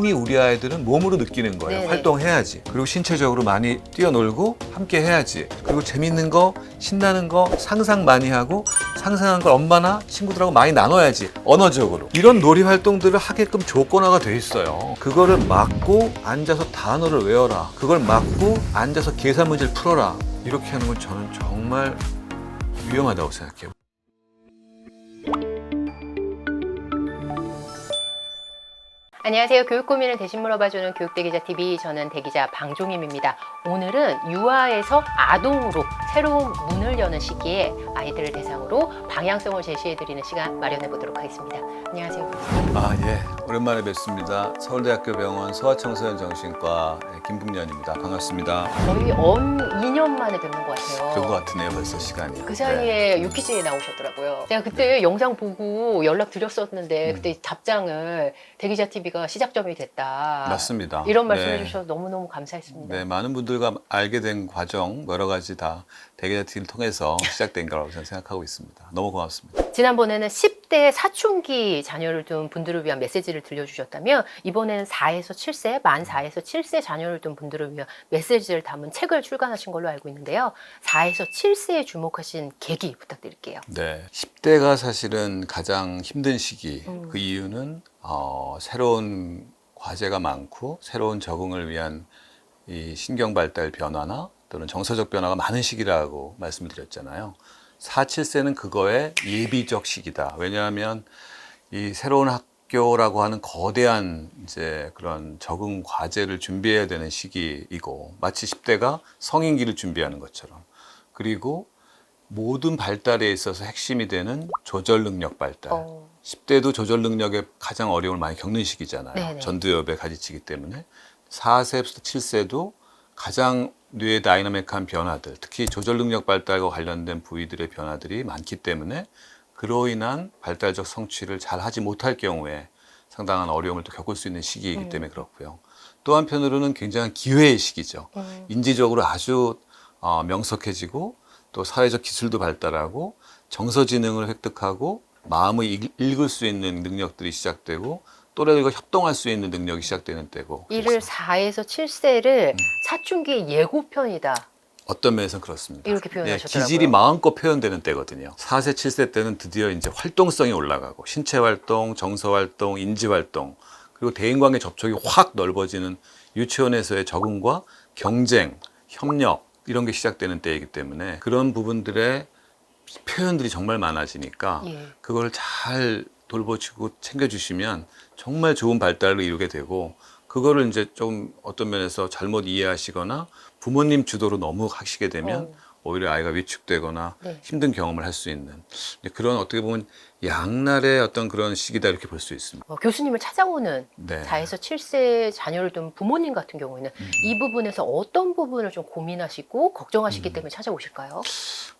이미 우리 아이들은 몸으로 느끼는 거예요. 네네. 활동해야지. 그리고 신체적으로 많이 뛰어놀고 함께 해야지. 그리고 재밌는 거, 신나는 거 상상 많이 하고 상상한 걸 엄마나 친구들하고 많이 나눠야지. 언어적으로. 이런 놀이 활동들을 하게끔 조건화가 돼 있어요. 그거를 막고 앉아서 단어를 외워라. 그걸 막고 앉아서 계산 문제를 풀어라. 이렇게 하는 건 저는 정말 위험하다고 생각해요. 안녕하세요. 교육 고민을 대신 물어봐주는 교육대기자TV, 저는 대기자 방종임입니다. 오늘은 유아에서 아동으로 새로운 문을 여는 시기에 아이들을 대상으로 방향성을 제시해드리는 시간 마련해 보도록 하겠습니다. 안녕하세요. 예. 오랜만에 뵙습니다. 서울대학교 병원 소아청소년 정신과 김국년입니다. 반갑습니다. 거의 2년 만에 뵙는 것 같아요. 그런 것 같으네요, 벌써 시간이. 그 사이에 유퀴즈에 나오셨더라고요. 제가 그때 영상 보고 연락 드렸었는데 그때 답장을 대기자TV가 시작점이 됐다. 맞습니다. 이런 말씀 네. 해주셔서 너무너무 감사했습니다. 네, 많은 분들과 알게 된 과정, 여러 가지 다 대기자TV를 통해서 시작된 거라고 저는 생각하고 있습니다. 너무 고맙습니다. 지난번에는 10대 사춘기 자녀를 둔 분들을 위한 메시지를 들려주셨다면 이번에는 4에서 7세, 만 4에서 7세 자녀를 둔 분들을 위한 메시지를 담은 책을 출간하신 걸로 알고 있는데요. 4에서 7세에 주목하신 계기 부탁드릴게요. 네, 10대가 사실은 가장 힘든 시기. 그 이유는 새로운 과제가 많고 새로운 적응을 위한 이 신경 발달 변화나 또는 정서적 변화가 많은 시기라고 말씀을 드렸잖아요. 4, 7세는 그거의 예비적 시기다. 왜냐하면 이 새로운 학교라고 하는 거대한 이제 그런 적응 과제를 준비해야 되는 시기이고, 마치 10대가 성인기를 준비하는 것처럼. 그리고 모든 발달에 있어서 핵심이 되는 조절 능력 발달. 10대도 조절 능력에 가장 어려움을 많이 겪는 시기잖아요. 네네. 전두엽에 가지치기 때문에. 4세부터 7세도 가장 뇌의 다이나믹한 변화들, 특히 조절 능력 발달과 관련된 부위들의 변화들이 많기 때문에 그로 인한 발달적 성취를 잘 하지 못할 경우에 상당한 어려움을 또 겪을 수 있는 시기이기 때문에 그렇고요. 또 한편으로는 굉장한 기회의 시기죠. 인지적으로 아주 명석해지고 또 사회적 기술도 발달하고 정서지능을 획득하고 마음을 읽을 수 있는 능력들이 시작되고 또래들과 협동할 수 있는 능력이 시작되는 때고. 이를 4에서 7세를 사춘기의 예고편이다. 어떤 면에서는 그렇습니다. 이렇게 표현하셨더라고요. 기질이 마음껏 표현되는 때거든요. 4세, 7세 때는 드디어 이제 활동성이 올라가고 신체 활동, 정서 활동, 인지 활동, 그리고 대인관계 접촉이 확 넓어지는 유치원에서의 적응과 경쟁, 협력 이런 게 시작되는 때이기 때문에 그런 부분들의 표현들이 정말 많아지니까 그걸 잘 돌보시고 챙겨주시면 정말 좋은 발달을 이루게 되고, 그거를 이제 좀 어떤 면에서 잘못 이해하시거나 부모님 주도로 너무 하시게 되면 오히려 아이가 위축되거나 힘든 경험을 할 수 있는 그런, 어떻게 보면 양날의 어떤 그런 시기다 이렇게 볼 수 있습니다. 교수님을 찾아오는 네. 4에서 7세 자녀를 둔 부모님 같은 경우에는 이 부분에서 어떤 부분을 좀 고민하시고 걱정하시기 때문에 찾아오실까요?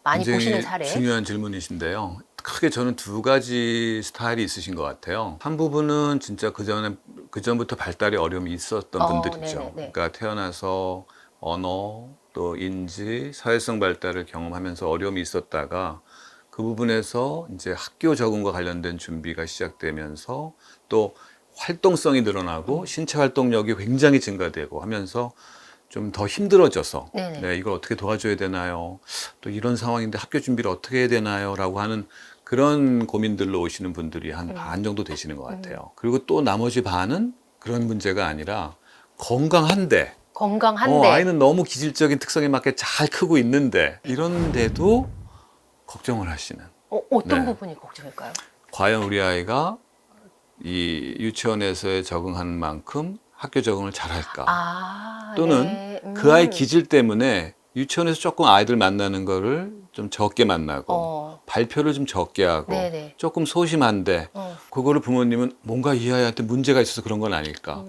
많이 굉장히 보시는 사례. 중요한 질문이신데요. 크게 저는 두 가지 스타일이 있으신 것 같아요. 한 부분은 진짜 그전부터 발달에 어려움이 있었던 분들이죠. 네네네. 그러니까 태어나서 언어, 또 인지, 사회성 발달을 경험하면서 어려움이 있었다가 그 부분에서 이제 학교 적응과 관련된 준비가 시작되면서 또 활동성이 늘어나고 신체 활동력이 굉장히 증가되고 하면서 좀 더 힘들어져서 네, 이걸 어떻게 도와줘야 되나요? 또 이런 상황인데 학교 준비를 어떻게 해야 되나요? 라고 하는 그런 고민들로 오시는 분들이 한 반 정도 되시는 것 같아요. 그리고 또 나머지 반은 그런 문제가 아니라 건강한데 아이는 너무 기질적인 특성에 맞게 잘 크고 있는데 이런데도 걱정을 하시는. 어떤 부분이 걱정일까요? 과연 우리 아이가 이 유치원에서의 적응하는 만큼 학교 적응을 잘할까? 또는 그 아이 기질 때문에 유치원에서 조금 아이들 만나는 거를 좀 적게 만나고 발표를 좀 적게 하고 조금 소심한데 그거를 부모님은 뭔가 이 아이한테 문제가 있어서 그런 건 아닐까?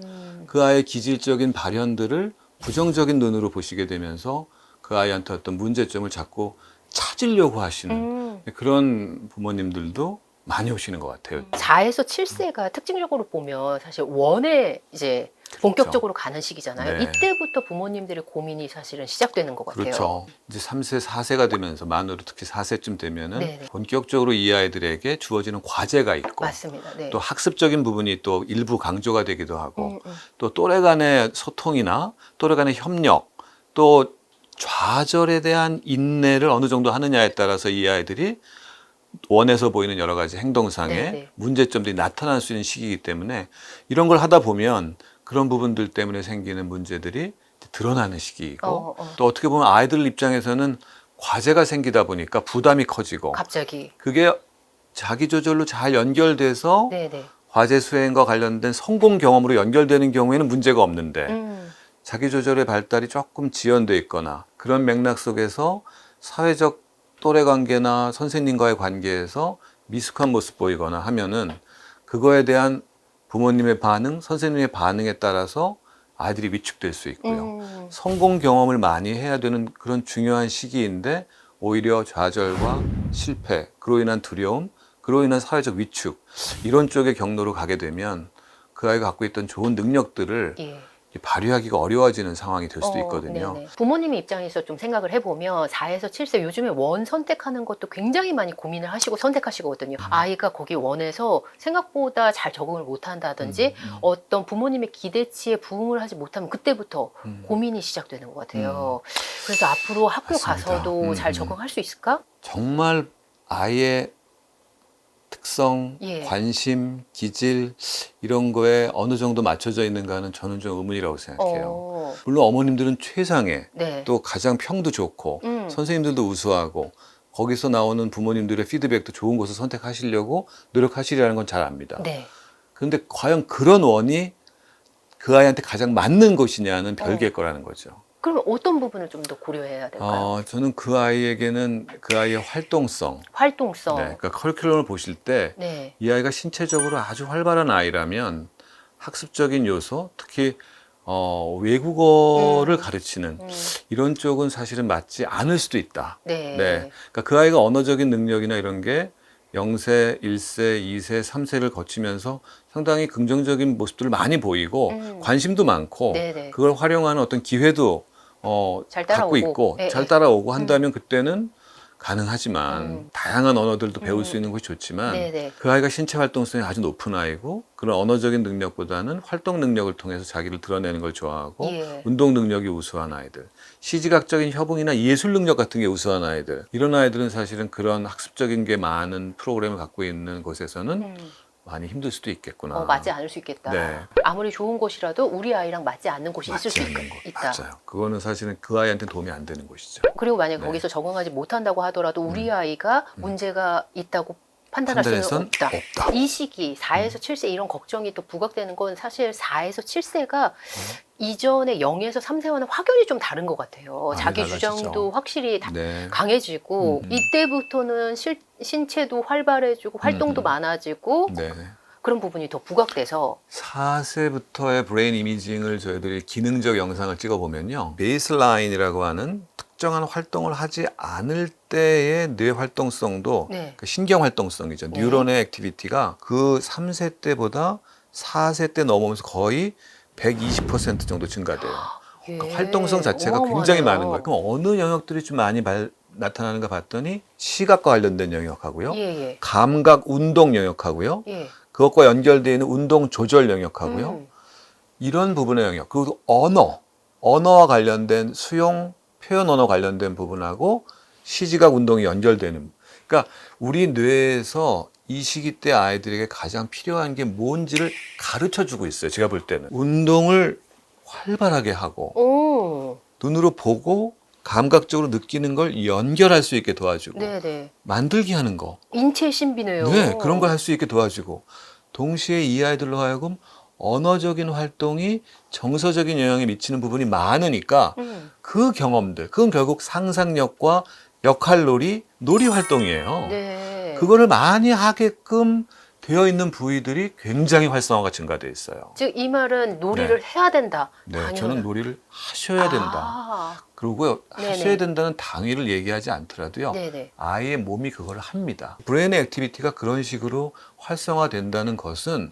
그 아이의 기질적인 발현들을 부정적인 눈으로 보시게 되면서 그 아이한테 어떤 문제점을 자꾸 찾으려고 하시는 그런 부모님들도 많이 오시는 것 같아요. 4에서 7세가 특징적으로 보면 사실 원의 이제 본격적으로 가는 시기잖아요. 네. 이때부터 부모님들의 고민이 사실은 시작되는 것 같아요. 그렇죠. 이제 3세, 4세가 되면서 만으로 특히 4세쯤 되면은 네네. 본격적으로 이 아이들에게 주어지는 과제가 있고 맞습니다. 네. 또 학습적인 부분이 또 일부 강조가 되기도 하고 음. 또 또래 간의 소통이나 또래 간의 협력 또 좌절에 대한 인내를 어느 정도 하느냐에 따라서 이 아이들이 원에서 보이는 여러 가지 행동상의 네네. 문제점들이 나타날 수 있는 시기이기 때문에 이런 걸 하다 보면 그런 부분들 때문에 생기는 문제들이 드러나는 시기이고 또 어떻게 보면 아이들 입장에서는 과제가 생기다 보니까 부담이 커지고 갑자기. 그게 자기 조절로 잘 연결돼서 네네. 과제 수행과 관련된 성공 경험으로 연결되는 경우에는 문제가 없는데 음. 자기 조절의 발달이 조금 지연돼 있거나 그런 맥락 속에서 사회적 또래 관계나 선생님과의 관계에서 미숙한 모습 보이거나 하면은 그거에 대한 부모님의 반응, 선생님의 반응에 따라서 아이들이 위축될 수 있고요. 성공 경험을 많이 해야 되는 그런 중요한 시기인데 오히려 좌절과 실패, 그로 인한 두려움, 그로 인한 사회적 위축 이런 쪽의 경로로 가게 되면 그 아이가 갖고 있던 좋은 능력들을 예. 발휘하기가 어려워지는 상황이 될 수도 있거든요. 네네. 부모님의 입장에서 좀 생각을 해보면 4에서 7세 요즘에 원 선택하는 것도 굉장히 많이 고민을 하시고 선택하시거든요. 아이가 거기 원에서 생각보다 잘 적응을 못한다든지 어떤 부모님의 기대치에 부응을 하지 못하면 그때부터 고민이 시작되는 것 같아요. 그래서 앞으로 학교 맞습니다. 가서도 잘 적응할 수 있을까? 정말 아이의 특성, 예. 관심, 기질 이런 거에 어느 정도 맞춰져 있는가는 저는 좀 의문이라고 생각해요. 물론 어머님들은 최상의 네. 또 가장 평도 좋고 선생님들도 우수하고 거기서 나오는 부모님들의 피드백도 좋은 곳을 선택하시려고 노력하시리라는 건 잘 압니다. 네. 그런데 과연 그런 원이 그 아이한테 가장 맞는 것이냐는 별개일 거라는 거죠. 그러면 어떤 부분을 좀 더 고려해야 될까요? 저는 그 아이에게는 그 아이의 활동성, 활동성. 네, 그러니까 커리큘럼을 보실 때 네. 이 아이가 신체적으로 아주 활발한 아이라면 학습적인 요소, 특히 외국어를 가르치는 이런 쪽은 사실은 맞지 않을 수도 있다. 네. 그러니까 그 아이가 언어적인 능력이나 이런 게 0세, 1세, 2세, 3세를 거치면서 상당히 긍정적인 모습들을 많이 보이고 관심도 많고 네네. 그걸 활용하는 어떤 기회도 잘 갖고 따라오고. 있고 예, 잘 예. 따라오고 한다면 그때는 가능하지만 다양한 언어들도 배울 수 있는 것이 좋지만 네네. 그 아이가 신체 활동성이 아주 높은 아이고 그런 언어적인 능력보다는 활동 능력을 통해서 자기를 드러내는 걸 좋아하고 예. 운동 능력이 우수한 아이들, 시지각적인 협응이나 예술 능력 같은 게 우수한 아이들, 이런 아이들은 사실은 그런 학습적인 게 많은 프로그램을 갖고 있는 곳에서는 많이 힘들 수도 있겠구나. 맞지 않을 수 있겠다. 네. 아무리 좋은 곳이라도 우리 아이랑 맞지 않는 곳이 있을 맞지 수 않는 것. 있다. 맞아요. 그거는 사실은 그 아이한테 도움이 안 되는 곳이죠. 그리고 만약에 네. 거기서 적응하지 못한다고 하더라도 우리 아이가 문제가 있다고 판단할 수는 판단해선 없다. 이 시기 4에서 7세 이런 걱정이 또 부각되는 건 사실 4에서 7세가 이전에 0에서 3세와는 확연히 좀 다른 것 같아요. 많이 자기 달라지죠. 주장도 확실히 네. 강해지고 이때부터는 신체도 활발해지고 활동도 많아지고 네. 그런 부분이 더 부각돼서 4세부터의 브레인 이미징을 저희들이 기능적 영상을 찍어보면요. 베이슬라인이라고 하는 특정한 활동을 하지 않을 때의 뇌 활동성도 네. 그 신경 활동성이죠. 네. 뉴런의 액티비티가 그 3세 때보다 4세 때 넘으면서 거의 120% 정도 증가돼요. 그러니까 예. 활동성 자체가 어마어마하네요. 굉장히 많은 거예요. 그럼 어느 영역들이 좀 많이 나타나는가 봤더니 시각과 관련된 영역하고요. 예. 감각 운동 영역하고요. 예. 그것과 연결되어 있는 운동 조절 영역하고요. 이런 부분의 영역. 그리고 언어와 관련된 수용, 표현 언어 관련된 부분하고 시지각 운동이 연결되는. 그러니까 우리 뇌에서 이 시기 때 아이들에게 가장 필요한 게 뭔지를 가르쳐 주고 있어요. 제가 볼 때는. 운동을 활발하게 하고 오. 눈으로 보고 감각적으로 느끼는 걸 연결할 수 있게 도와주고 네네. 만들기 하는 거. 인체 신비네요. 네, 그런 걸 할 수 있게 도와주고 동시에 이 아이들로 하여금 언어적인 활동이 정서적인 영향에 미치는 부분이 많으니까 그 경험들, 그건 결국 상상력과 역할놀이, 놀이 활동이에요. 네. 그거를 많이 하게끔 되어 있는 부위들이 굉장히 활성화가 증가돼 있어요. 즉 이 말은 놀이를 해야 된다. 네, 당연히. 저는 놀이를 하셔야 된다. 아. 그리고 네네. 하셔야 된다는 당위를 얘기하지 않더라도요. 네네. 아이의 몸이 그걸 합니다. 브레인의 액티비티가 그런 식으로 활성화된다는 것은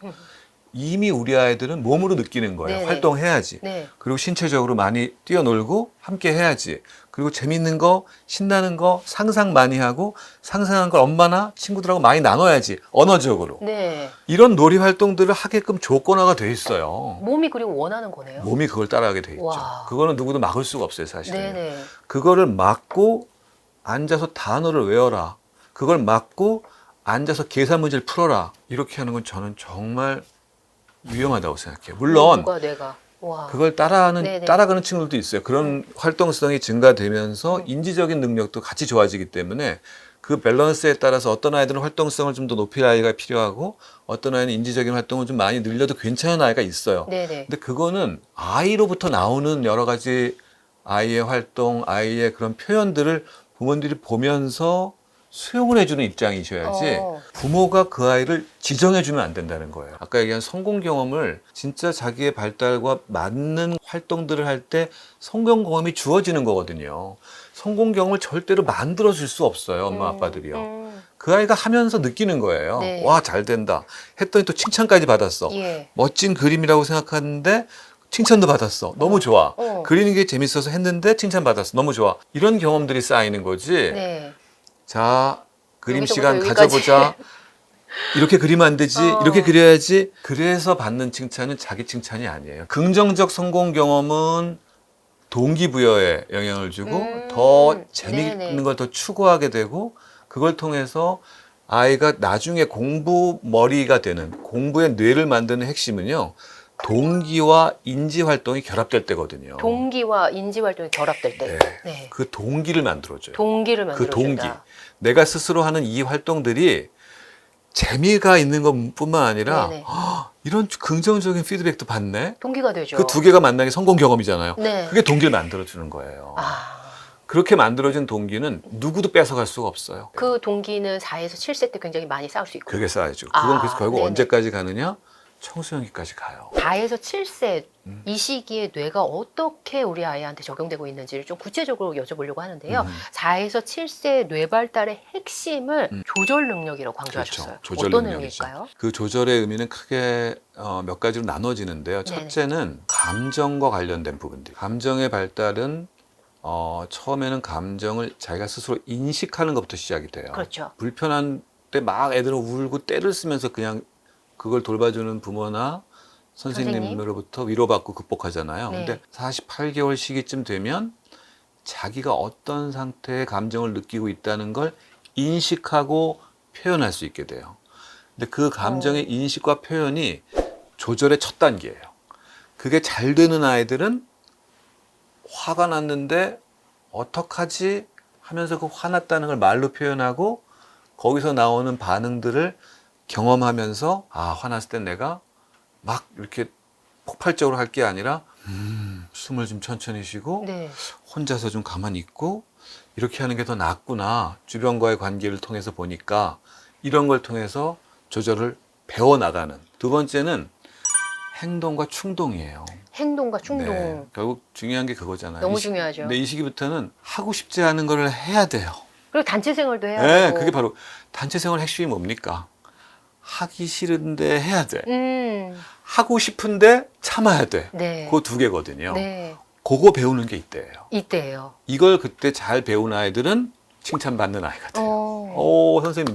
이미 우리 아이들은 몸으로 느끼는 거예요. 네네. 활동해야지. 네. 그리고 신체적으로 많이 뛰어놀고 함께 해야지. 그리고 재밌는 거, 신나는 거 상상 많이 하고 상상한 걸 엄마나 친구들하고 많이 나눠야지. 언어적으로. 네. 이런 놀이 활동들을 하게끔 조건화가 돼 있어요. 몸이 그리고 원하는 거네요. 몸이 그걸 따라하게 돼 있죠. 와. 그거는 누구도 막을 수가 없어요, 사실은. 네네. 그거를 막고 앉아서 단어를 외워라. 그걸 막고 앉아서 계산 문제를 풀어라. 이렇게 하는 건 저는 정말 위험하다고 생각해요. 물론 몸과 뇌가. 와. 그걸 네네. 따라가는 친구들도 있어요. 그런 활동성이 증가되면서 인지적인 능력도 같이 좋아지기 때문에 그 밸런스에 따라서 어떤 아이들은 활동성을 좀 더 높일 아이가 필요하고 어떤 아이는 인지적인 활동을 좀 많이 늘려도 괜찮은 아이가 있어요. 네네. 근데 그거는 아이로부터 나오는 여러 가지 아이의 활동, 아이의 그런 표현들을 부모들이 보면서 수용을 해주는 입장이셔야지 부모가 그 아이를 지정해주면 안 된다는 거예요. 아까 얘기한 성공 경험을 진짜 자기의 발달과 맞는 활동들을 할 때 성공 경험이 주어지는 거거든요. 성공 경험을 절대로 만들어줄 수 없어요, 엄마 아빠들이요. 그 아이가 하면서 느끼는 거예요. 네. 와, 잘 된다. 했더니 또 칭찬까지 받았어. 예. 멋진 그림이라고 생각하는데 칭찬도 받았어. 너무 좋아. 그리는 게 재밌어서 했는데 칭찬 받았어. 너무 좋아. 이런 경험들이 쌓이는 거지. 네. 자, 그림 여기서부터 시간 여기까지. 가져보자. 이렇게 그리면 안 되지. 어. 이렇게 그려야지. 그래서 받는 칭찬은 자기 칭찬이 아니에요. 긍정적 성공 경험은 동기부여에 영향을 주고 더 재미있는 네네. 걸 더 추구하게 되고 그걸 통해서 아이가 나중에 공부 머리가 되는 공부의 뇌를 만드는 핵심은요. 동기와 인지 활동이 결합될 때거든요. 동기와 인지 활동이 결합될 때. 네. 네. 그 동기를 만들어줘요. 동기를 그 만들어준다. 동기. 내가 스스로 하는 이 활동들이 재미가 있는 것뿐만 아니라 네네. 이런 긍정적인 피드백도 받네. 동기가 되죠. 그 두 개가 만나는 게 성공 경험이잖아요. 네. 그게 동기를 만들어주는 거예요. 아, 그렇게 만들어진 동기는 누구도 뺏어갈 수가 없어요. 그 동기는 4에서 7세 때 굉장히 많이 싸울 수 있고. 그게 쌓여죠. 그건 그래서 결국 네네. 언제까지 가느냐? 청소년기까지 가요. 4에서 7세 이 시기에 뇌가 어떻게 우리 아이한테 적용되고 있는지를 좀 구체적으로 여쭤보려고 하는데요. 4에서 7세 뇌 발달의 핵심을 조절 능력이라고 강조하셨어요. 그렇죠. 조절 어떤 능력이죠. 의미일까요? 그 조절의 의미는 크게 몇 가지로 나눠지는데요. 네네. 첫째는 감정과 관련된 부분들. 감정의 발달은 처음에는 감정을 자기가 스스로 인식하는 것부터 시작이 돼요. 그렇죠. 불편한 때 막 애들은 울고 떼를 쓰면서 그냥 그걸 돌봐주는 부모나 선생님으로부터 위로받고 극복하잖아요. 네. 근데 48개월 시기쯤 되면 자기가 어떤 상태의 감정을 느끼고 있다는 걸 인식하고 표현할 수 있게 돼요. 근데 그 감정의 인식과 표현이 조절의 첫 단계예요. 그게 잘 되는 아이들은 화가 났는데 어떡하지 하면서 그 화났다는 걸 말로 표현하고 거기서 나오는 반응들을 경험하면서 화났을 땐 내가 막 이렇게 폭발적으로 할 게 아니라 숨을 좀 천천히 쉬고 네. 혼자서 좀 가만히 있고 이렇게 하는 게 더 낫구나. 주변과의 관계를 통해서 보니까 이런 걸 통해서 조절을 배워나가는. 두 번째는 행동과 충동이에요. 행동과 충동. 네, 결국 중요한 게 그거잖아요. 너무 중요하죠. 근데 이 시기부터는 하고 싶지 않은 걸 해야 돼요. 그리고 단체 생활도 해야 네, 되고. 그게 바로 단체 생활 핵심이 뭡니까? 하기 싫은데 해야 돼. 하고 싶은데 참아야 돼. 네. 그 두 개거든요. 네. 그거 배우는 게 이때예요. 이때예요. 이걸 그때 잘 배운 아이들은 칭찬받는 아이 같아요. 선생님,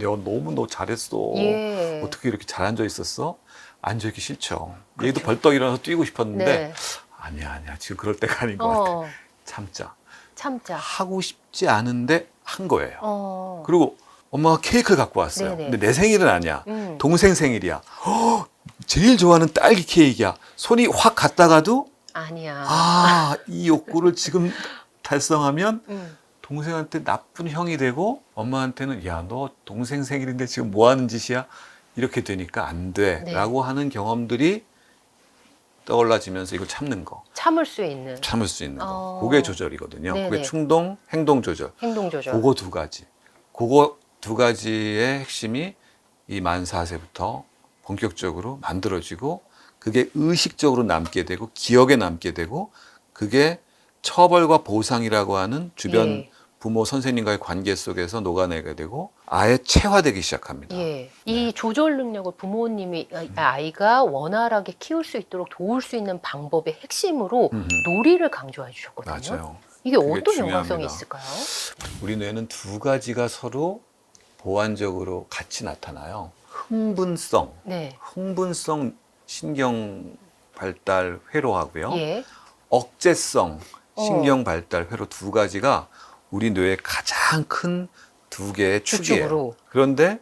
너 잘했어. 예. 어떻게 이렇게 잘 앉아 있었어? 앉아 있기 싫죠. 얘도 벌떡 일어나서 뛰고 싶었는데 네. 아니야. 지금 그럴 때가 아닌 것 같아. 참자. 하고 싶지 않은데 한 거예요. 그리고 엄마가 케이크를 갖고 왔어요. 네네. 근데 내 생일은 아니야. 동생 생일이야. 제일 좋아하는 딸기 케이크야. 손이 확 갔다가도 아니야. 이 욕구를 지금 달성하면 동생한테 나쁜 형이 되고 엄마한테는 야, 너 동생 생일인데 지금 뭐 하는 짓이야? 이렇게 되니까 안 돼. 네. 라고 하는 경험들이 떠올라지면서 이걸 참는 거. 참을 수 있는. 참을 수 있는 거. 그게 조절이거든요. 네네. 그게 충동, 행동 조절. 행동 조절. 그거 두 가지. 그거 두 가지의 핵심이 이 만 4세부터 본격적으로 만들어지고 그게 의식적으로 남게 되고 기억에 남게 되고 그게 처벌과 보상이라고 하는 주변 예. 부모 선생님과의 관계 속에서 녹아내게 되고 아예 체화되기 시작합니다. 예. 이 조절 능력을 부모님이 아이가 원활하게 키울 수 있도록 도울 수 있는 방법의 핵심으로 놀이를 강조해 주셨거든요. 맞아요. 이게 그게 어떤 중요합니다. 연관성이 있을까요? 우리 뇌는 두 가지가 서로 보완적으로 같이 나타나요. 흥분성, 네. 흥분성 신경 발달 회로하고요. 예. 억제성 신경 발달 회로 두 가지가 우리 뇌의 가장 큰 두 개의 축이에요. 주축으로. 그런데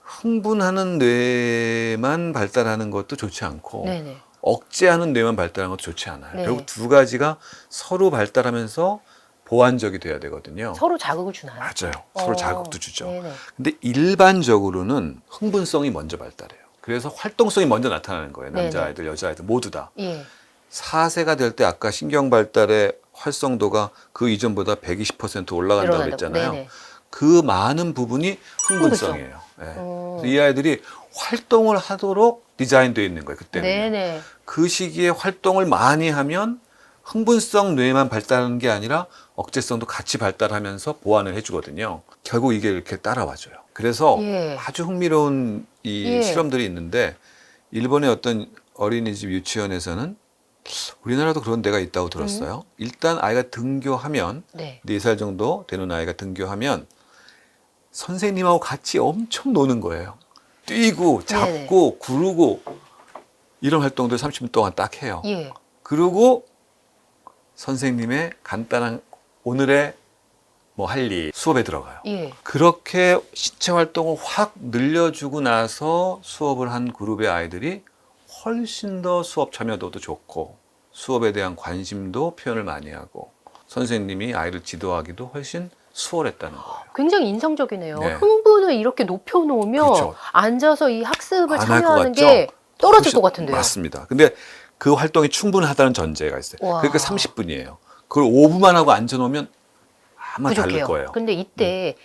흥분하는 뇌만 발달하는 것도 좋지 않고 네네. 억제하는 뇌만 발달하는 것도 좋지 않아요. 네. 결국 두 가지가 서로 발달하면서 보완적이 돼야 되거든요. 서로 자극을 주나요? 맞아요. 서로 자극도 주죠. 네네. 근데 일반적으로는 흥분성이 먼저 발달해요. 그래서 활동성이 먼저 나타나는 거예요. 남자아이들, 여자아이들 모두 다. 예. 4세가 될 때 아까 신경 발달의 활성도가 그 이전보다 120% 올라간다고 늘어난다고. 그랬잖아요. 네네. 그 많은 부분이 흥분성이에요. 네. 그래서 이 아이들이 활동을 하도록 디자인되어 있는 거예요. 그때는. 네네. 그 시기에 활동을 많이 하면 흥분성 뇌만 발달하는 게 아니라 억제성도 같이 발달하면서 보완을 해주거든요. 결국 이게 이렇게 따라와줘요. 그래서 예. 아주 흥미로운 이 예. 실험들이 있는데 일본의 어떤 어린이집 유치원에서는 우리나라도 그런 데가 있다고 들었어요. 일단 아이가 등교하면 네. 4살 정도 되는 아이가 등교하면 선생님하고 같이 엄청 노는 거예요. 뛰고 잡고 구르고 이런 활동들 30분 동안 딱 해요. 예. 그리고 선생님의 간단한 오늘의 뭐 할 일 수업에 들어가요. 예. 그렇게 신체 활동을 확 늘려주고 나서 수업을 한 그룹의 아이들이 훨씬 더 수업 참여도도 좋고 수업에 대한 관심도 표현을 많이 하고 선생님이 아이를 지도하기도 훨씬 수월했다는 거예요. 굉장히 인상적이네요. 네. 흥분을 이렇게 높여놓으면 그렇죠. 앉아서 이 학습을 안 할 것 참여하는 같죠? 게 떨어질 훨씬- 것 같은데요. 맞습니다. 근데 그 활동이 충분하다는 전제가 있어요. 와. 그러니까 30분이에요. 그걸 5분만 하고 앉아놓으면 아마 다를 부족해요. 거예요. 근데 이때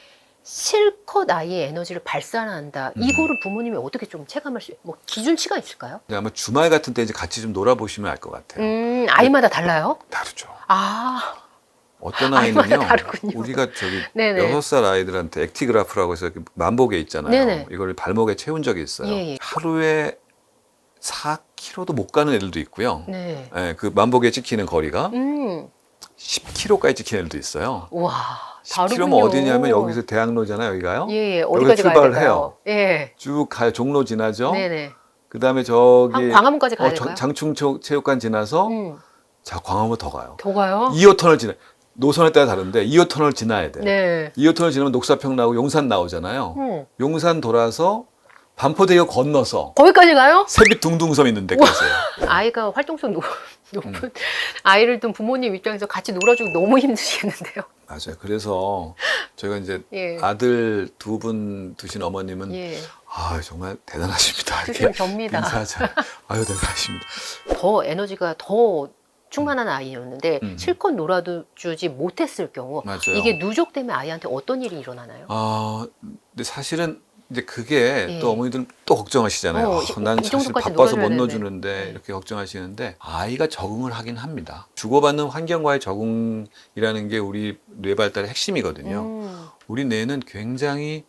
실컷 아이의 에너지를 발산한다. 이거를 부모님이 어떻게 좀 체감할 수, 뭐 기준치가 있을까요? 근데 아마 주말 같은 때 이제 같이 좀 놀아보시면 알 것 같아요. 아이마다 달라요? 다르죠. 아, 어떤 아이마다 아이는요, 다르군요. 우리가 저기 네네. 6살 아이들한테 액티그라프라고 해서 이렇게 만보계 있잖아요. 네네. 이걸 발목에 채운 적이 있어요. 예, 예. 하루에 4km도 못 가는 애들도 있고요. 네. 예, 그 만보계에 찍히는 거리가 10km. 10km까지 찍히는 애들도 있어요. 와, 10km면 다르군요. 어디냐면 여기서 대학로잖아요, 여기가요. 예, 예. 여기서 어디까지 가야 출발을 될까요? 해요. 예. 쭉 가요. 종로 지나죠. 네네. 그다음에 저기 한 광화문까지 가야 될까요? 장충체육관 지나서 음, 자 광화문 더 가요. 더 가요? 2호터널 지나 노선에 따라 다른데 2호터널 지나야 돼. 네. 2호터널 지나면 녹사평 나오고 용산 나오잖아요. 용산 돌아서 반포대교 건너서 거기까지 가요? 새빛 둥둥섬 있는 데까지예요. 아이가 활동성 높은 아이를 둔 부모님 입장에서 같이 놀아주기 너무 힘드시겠는데요. 맞아요. 그래서 저희가 이제 예. 아들 2분 두신 어머님은 예. 아 정말 대단하십니다. 스승 접니다. 인사하자. 아유 대단하십니다. 더 에너지가 더 충만한 아이였는데 음. 실컷 놀아주지 못했을 경우 맞아요. 이게 누적되면 아이한테 어떤 일이 일어나나요? 아 근데 사실은 이제 그게 예. 또 어머니들은 또 걱정하시잖아요. 난 이 사실 정도까지 바빠서 못 놀아줘야 넣어주는데 되는데. 이렇게 걱정하시는데 아이가 적응을 하긴 합니다. 주고받는 환경과의 적응이라는 게 우리 뇌 발달의 핵심이거든요. 우리 뇌는 굉장히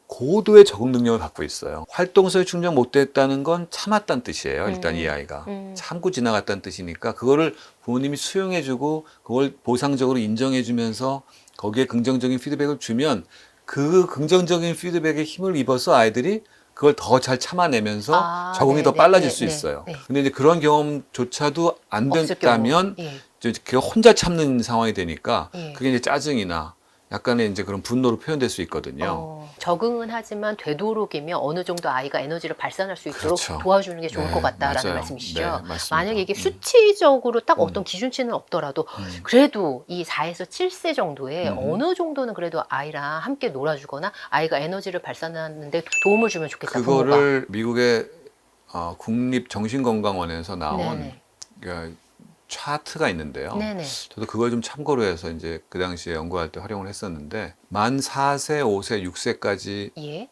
고도의 적응 능력을 갖고 있어요. 활동성이 충족 못 됐다는 건 참았다는 뜻이에요. 일단 이 아이가 참고 지나갔다는 뜻이니까 그거를 부모님이 수용해주고 그걸 보상적으로 인정해주면서 거기에 긍정적인 피드백을 주면 그 긍정적인 피드백에 힘을 입어서 아이들이 그걸 더 잘 참아내면서 적응이 더 빨라질 수 있어요. 근데 이제 그런 경험조차도 안 없을 됐다면 경우. 예. 이제 걔가 혼자 참는 상황이 되니까 예. 그게 이제 짜증이나 약간의 이제 그런 분노로 표현될 수 있거든요. 적응은 하지만 되도록이면 어느 정도 아이가 에너지를 발산할 수 있도록 그렇죠. 도와주는 게 좋을 네, 것 같다라는 맞아요. 말씀이시죠. 네, 맞습니다. 만약에 이게 수치적으로 딱 어떤 기준치는 없더라도 그래도 이 4에서 7세 정도에 어느 정도는 그래도 아이랑 함께 놀아주거나 아이가 에너지를 발산하는데 도움을 주면 좋겠다. 부모가. 그거를 미국의 국립정신건강원에서 나온 네네. 그러니까 차트가 있는데요. 네네. 저도 그걸 좀 참고로 해서 이제 그 당시에 연구할 때 활용을 했었는데 만 4세, 5세, 6세까지 예.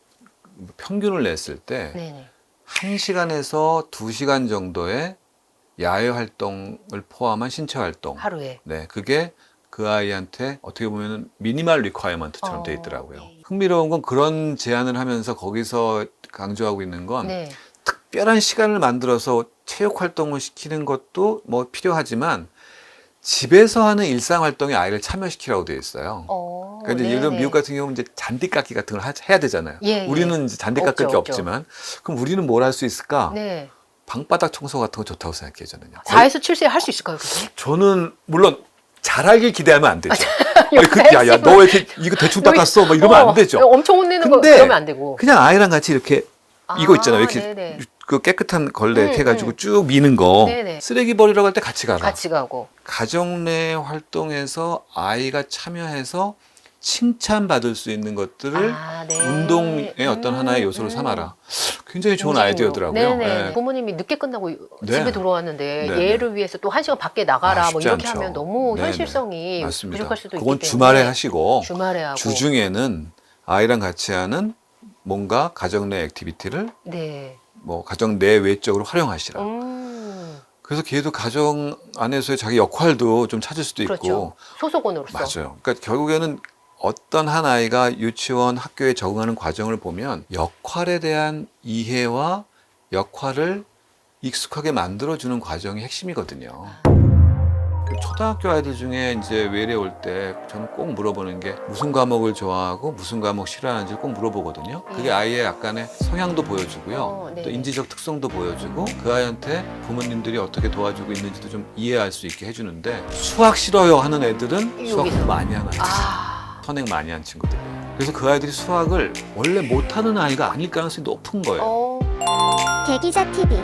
평균을 냈을 때 네네. 1시간에서 2시간 정도의 야외 활동을 포함한 신체 활동. 하루에. 네, 그게 그 아이한테 어떻게 보면 미니멀 리ኳ어먼트처럼 돼 있더라고요. 네. 흥미로운 건 그런 제안을 하면서 거기서 강조하고 있는 건 네. 특별한 시간을 만들어서 체육 활동을 시키는 것도 뭐 필요하지만 집에서 하는 일상 활동에 아이를 참여시키라고 되어 있어요. 그러니까 이제 예를 들어 네네. 미국 같은 경우는 이제 잔디 깎기 같은 걸 해야 되잖아요. 예, 예. 우리는 이제 잔디 깎을 게 없죠. 없지만 그럼 우리는 뭘 할 수 있을까? 네. 방바닥 청소 같은 거 좋다고 생각해요, 저는요. 4에서 7세에 할 수 있을까요, 그게? 저는 물론 잘하길 기대하면 안 되죠. 옆에 야, 너 왜 이렇게 이거 대충 닦았어? 막 이러면 안 되죠. 엄청 혼내는 거 근데 그러면 안 되고. 그냥 아이랑 같이 이렇게 이거 있잖아요. 이렇게 네네. 그 깨끗한 걸레 이렇게 해가지고 음. 쭉 미는 거. 네네. 쓰레기 버리러 갈 때 같이 가라. 같이 가고. 가정 내 활동에서 아이가 참여해서 칭찬받을 수 있는 것들을 네. 운동의 어떤 하나의 요소로 삼아라. 굉장히 좋은 굉장히 아이디어더라고요. 네네. 네. 부모님이 늦게 끝나고 네. 집에 들어왔는데 네네. 얘를 위해서 또 1시간 밖에 나가라 뭐 쉽지 이렇게 않죠. 하면 너무 네네. 현실성이 맞습니다. 부족할 수도 있기 그건 때문에 주말에 하시고 주말에 하고 주중에는 아이랑 같이 하는 뭔가 가정 내 액티비티를 네. 뭐 가정 내 외적으로 활용하시라. 그래서 걔도 가정 안에서의 자기 역할도 좀 찾을 수도 있고. 그렇죠. 소속원으로서. 맞아요. 그러니까 결국에는 어떤 한 아이가 유치원 학교에 적응하는 과정을 보면 역할에 대한 이해와 역할을 익숙하게 만들어주는 과정이 핵심이거든요. 초등학교 아이들 중에 이제 외래 올 때 저는 꼭 물어보는 게 무슨 과목을 좋아하고 무슨 과목 싫어하는지 꼭 물어보거든요. 그게 아이의 약간의 성향도 보여주고요. 네. 또 인지적 특성도 보여주고 그 아이한테 부모님들이 어떻게 도와주고 있는지도 좀 이해할 수 있게 해주는데 수학 싫어요 하는 애들은 수학 여기서. 많이 하는 아이들. 선행 많이 한 친구들이에요. 그래서 그 아이들이 수학을 원래 못하는 아이가 아닐 가능성이 높은 거예요. 대기자 TV